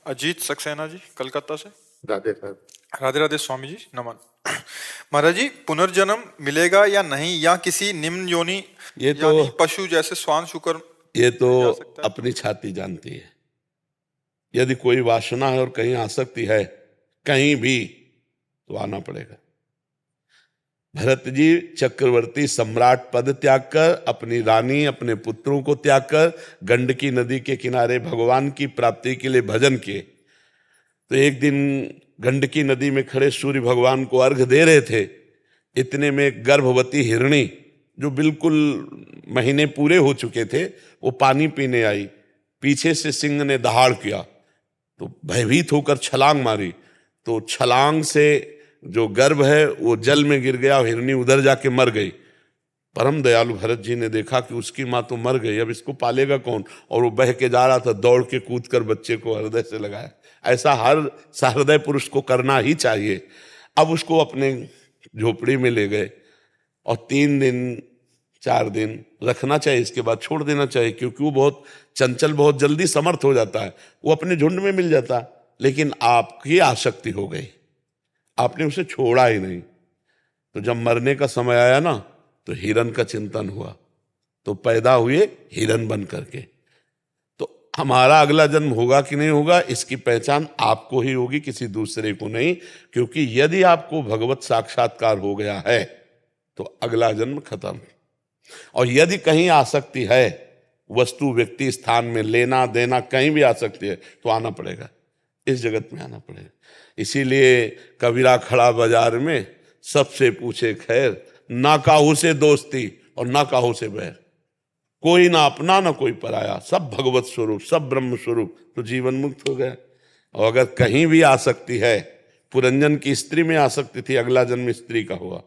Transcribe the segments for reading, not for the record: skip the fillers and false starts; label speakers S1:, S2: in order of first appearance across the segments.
S1: अजीत सक्सेना जी, कलकत्ता से।
S2: राधे राधे।
S1: राधे राधे स्वामी जी, नमन। महाराज जी, पुनर्जन्म मिलेगा या नहीं, या किसी निम्न योनि
S3: ये तो
S1: यानी पशु जैसे श्वान शुकर
S3: ये तो
S1: में जा सकता है?
S3: अपनी छाती जानती है। यदि कोई वासना है और कहीं आसक्ति है कहीं भी, तो आना पड़ेगा। भरत जी चक्रवर्ती सम्राट पद त्याग कर, अपनी रानी अपने पुत्रों को त्याग कर गंडकी नदी के किनारे भगवान की प्राप्ति के लिए भजन किए। तो एक दिन गंडकी नदी में खड़े सूर्य भगवान को अर्घ दे रहे थे। इतने में एक गर्भवती हिरणी, जो बिल्कुल महीने पूरे हो चुके थे, वो पानी पीने आई। पीछे से सिंह ने दहाड़ किया तो भयभीत होकर छलांग मारी, तो छलांग से जो गर्भ है वो जल में गिर गया, हिरणी उधर जाके मर गई। परम दयालु भरत जी ने देखा कि उसकी माँ तो मर गई, अब इसको पालेगा कौन? और वो बह के जा रहा था, दौड़ के कूद कर बच्चे को हृदय से लगाया। ऐसा हर सहृदय पुरुष को करना ही चाहिए। अब उसको अपने झोपड़ी में ले गए और 3 दिन 4 दिन रखना चाहिए, इसके बाद छोड़ देना चाहिए, क्योंकि वो बहुत चंचल, बहुत जल्दी समर्थ हो जाता है, वो अपने झुंड में मिल जाता। लेकिन आपकी आसक्ति हो गई, आपने उसे छोड़ा ही नहीं। तो जब मरने का समय आया ना, तो हिरन का चिंतन हुआ, तो पैदा हुए हिरन बन करके। तो हमारा अगला जन्म होगा कि नहीं होगा, इसकी पहचान आपको ही होगी, किसी दूसरे को नहीं। क्योंकि यदि आपको भगवत साक्षात्कार हो गया है तो अगला जन्म खत्म। और यदि कहीं आसक्ति है, वस्तु व्यक्ति स्थान में, लेना देना कहीं भी आसक्ति है, तो आना पड़ेगा, इस जगत में आना पड़ेगा। इसीलिए कबीरा खड़ा बाजार में, सबसे पूछे खैर, ना काहू से दोस्ती और ना काहू से बैर। कोई ना अपना ना कोई पराया, सब भगवत स्वरूप, सब ब्रह्म स्वरूप, तो जीवन मुक्त हो गया। और अगर कहीं भी आसक्ति है, पुरंजन की स्त्री में आसक्ति थी, अगला जन्म स्त्री का हुआ।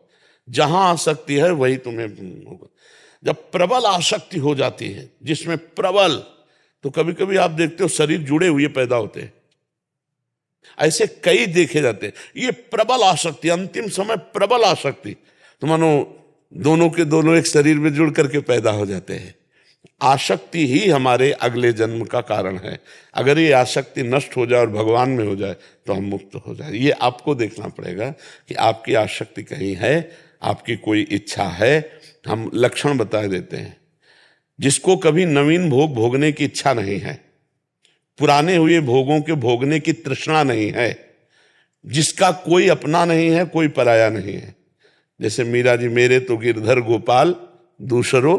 S3: जहां आसक्ति है वही तुम्हें होगा। जब प्रबल आसक्ति हो जाती है, जिसमें प्रबल, तो कभी कभी आप देखते हो शरीर जुड़े हुए पैदा होते हैं, ऐसे कई देखे जाते हैं। ये प्रबल आसक्ति, अंतिम समय प्रबल आसक्ति, तो मानो दोनों के दोनों एक शरीर में जुड़ करके पैदा हो जाते हैं। आसक्ति ही हमारे अगले जन्म का कारण है। अगर ये आसक्ति नष्ट हो जाए और भगवान में हो जाए तो हम मुक्त हो जाए। ये आपको देखना पड़ेगा कि आपकी आसक्ति कहीं है, आपकी कोई इच्छा है। हम लक्षण बता देते हैं। जिसको कभी नवीन भोग भोगने की इच्छा नहीं है, पुराने हुए भोगों के भोगने की तृष्णा नहीं है, जिसका कोई अपना नहीं है, कोई पराया नहीं है। जैसे मीरा जी, मेरे तो गिरधर गोपाल दूसरो,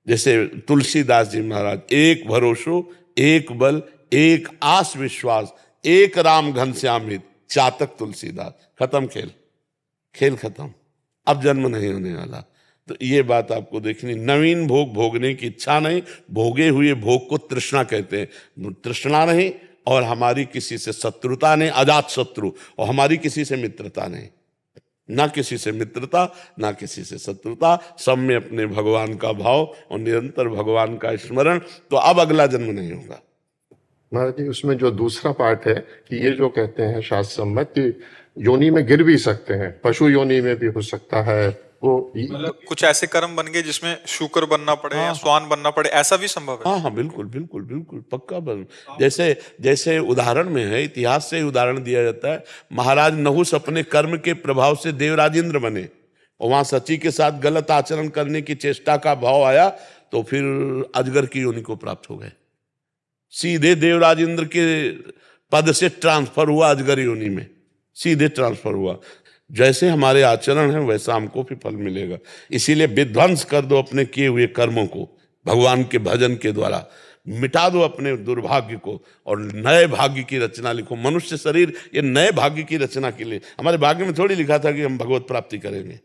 S3: जैसे तुलसीदास जी महाराज, एक भरोसो एक बल एक आस विश्वास, एक राम घनश्याम हित, चातक तुलसीदास। खत्म खेल, खेल खत्म, अब जन्म नहीं होने वाला। तो ये बात आपको देखनी। नवीन भोग भोगने की इच्छा नहीं, भोगे हुए भोग को तृष्णा कहते हैं। तृष्णा नहीं, और हमारी किसी से शत्रुता नहीं, अजात शत्रु, और हमारी किसी से मित्रता नहीं, ना किसी से मित्रता ना किसी से शत्रुता, सब में अपने भगवान का भाव और निरंतर भगवान का स्मरण। तो अब अगला जन्म नहीं होगा।
S2: महाराज जी, उसमें जो दूसरा पार्ट है कि ये जो कहते हैं शास्त्र सम्मत कि योनि में गिर भी सकते हैं, पशु योनि में भी हो सकता है, वो
S1: मतलब कुछ ऐसे कर्म बन गए जिसमें शुकर बनना पड़े या श्वान बनना पड़े, ऐसा भी संभव है?
S3: हाँ हाँ, बिल्कुल बिल्कुल बिल्कुल पक्का बन। जैसे जैसे उदाहरण में है, इतिहास से ही उदाहरण दिया जाता है। महाराज नहुस अपने कर्म के प्रभाव से देवराजेंद्र बने, और वहां सची के साथ गलत आचरण करने की चेष्टा का भाव आया, तो फिर अजगर की योनि को प्राप्त हो गए। सीधे देवराजेंद्र के पद से ट्रांसफर हुआ अजगर योनि में, सीधे ट्रांसफर हुआ। जैसे हमारे आचरण है वैसा हमको भी फल मिलेगा। इसीलिए विध्वंस कर दो अपने किए हुए कर्मों को, भगवान के भजन के द्वारा मिटा दो अपने दुर्भाग्य को, और नए भाग्य की रचना लिखो। मनुष्य शरीर ये नए भाग्य की रचना के लिए, हमारे भाग्य में थोड़ी लिखा था कि हम भगवत प्राप्ति करेंगे।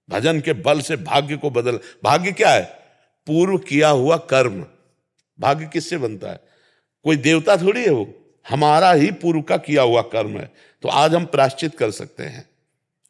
S3: भजन के बल से भाग्य को बदल। भाग्य क्या है? पूर्व किया हुआ कर्म। भाग्य किससे बनता है? कोई देवता थोड़ी है वो, हमारा ही पूर्व का किया हुआ कर्म है। तो आज हम प्रायश्चित कर सकते हैं,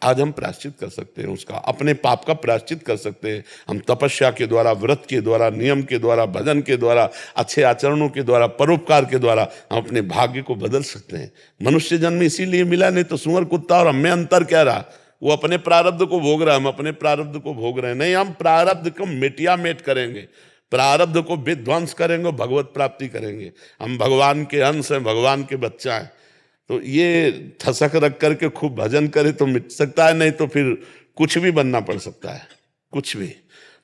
S3: आज हम प्रायश्चित कर सकते हैं, उसका अपने पाप का प्रायश्चित कर सकते हैं। हम तपस्या के द्वारा, व्रत के द्वारा, नियम के द्वारा, भजन के द्वारा, अच्छे आचरणों के द्वारा, परोपकार के द्वारा हम अपने भाग्य को बदल सकते हैं। मनुष्य जन्म इसीलिए मिला, नहीं तो सुअर कुत्ता और हमें अंतर क्या रहा? वो अपने प्रारब्ध को भोग रहा है, हम अपने प्रारब्ध को भोग रहे हैं। नहीं, हम प्रारब्ध को मिटिया मेट करेंगे। प्रारब्ध को विध्वंस करेंगे, भगवत प्राप्ति करेंगे। हम भगवान के अंश हैं, भगवान के बच्चा हैं। तो ये ठसक रख करके खूब भजन करे तो मिट सकता है, नहीं तो फिर कुछ भी बनना पड़ सकता है, कुछ भी।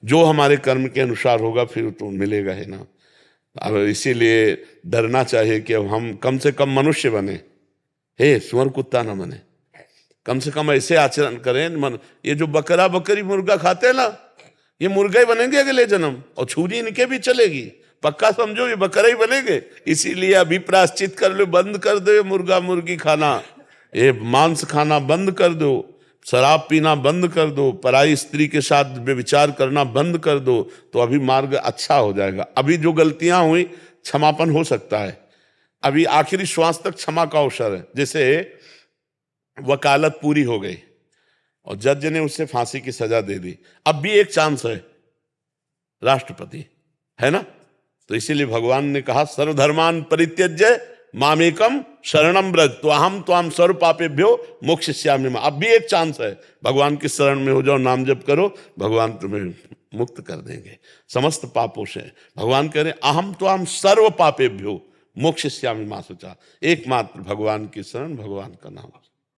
S3: जो हमारे कर्म के अनुसार होगा फिर तो मिलेगा ही ना। अब इसीलिए डरना चाहिए कि अब हम कम से कम मनुष्य बने, हे सुअर कुत्ता ना बने। कम से कम ऐसे आचरण करें। ये जो बकरा बकरी मुर्गा खाते हैं ना, ये मुर्गा ही बनेंगे अगले जन्म, और छुरी इनके भी चलेगी, पक्का समझो ये बकरा ही बनेंगे। इसीलिए अभी प्रायश्चित कर लो, बंद कर दो ये मुर्गा मुर्गी खाना, ये मांस खाना बंद कर दो, शराब पीना बंद कर दो, पराई स्त्री के साथ व्यभिचार करना बंद कर दो, तो अभी मार्ग अच्छा हो जाएगा। अभी जो गलतियां हुई क्षमापन हो सकता है, अभी आखिरी श्वास तक क्षमा का अवसर है। जैसे वकालत पूरी हो गई और जज ने उससे फांसी की सजा दे दी, अब भी एक चांस है, राष्ट्रपति है ना। तो इसीलिए भगवान ने कहा सर्वधर्मान परित्यज्य मामेकम शरणम ब्रज तो अहम त्वाम सर्व पापेभ्यो मोक्षयिष्यामि मां। अब भी एक चांस है, भगवान की शरण में हो जाओ, नाम जप करो, भगवान तुम्हें मुक्त कर देंगे समस्त पापों से। भगवान कह रहे अहम त्वाम सर्व पापेभ्यो मोक्षयिष्यामि मां शुचा। एकमात्र भगवान की शरण, भगवान का नाम।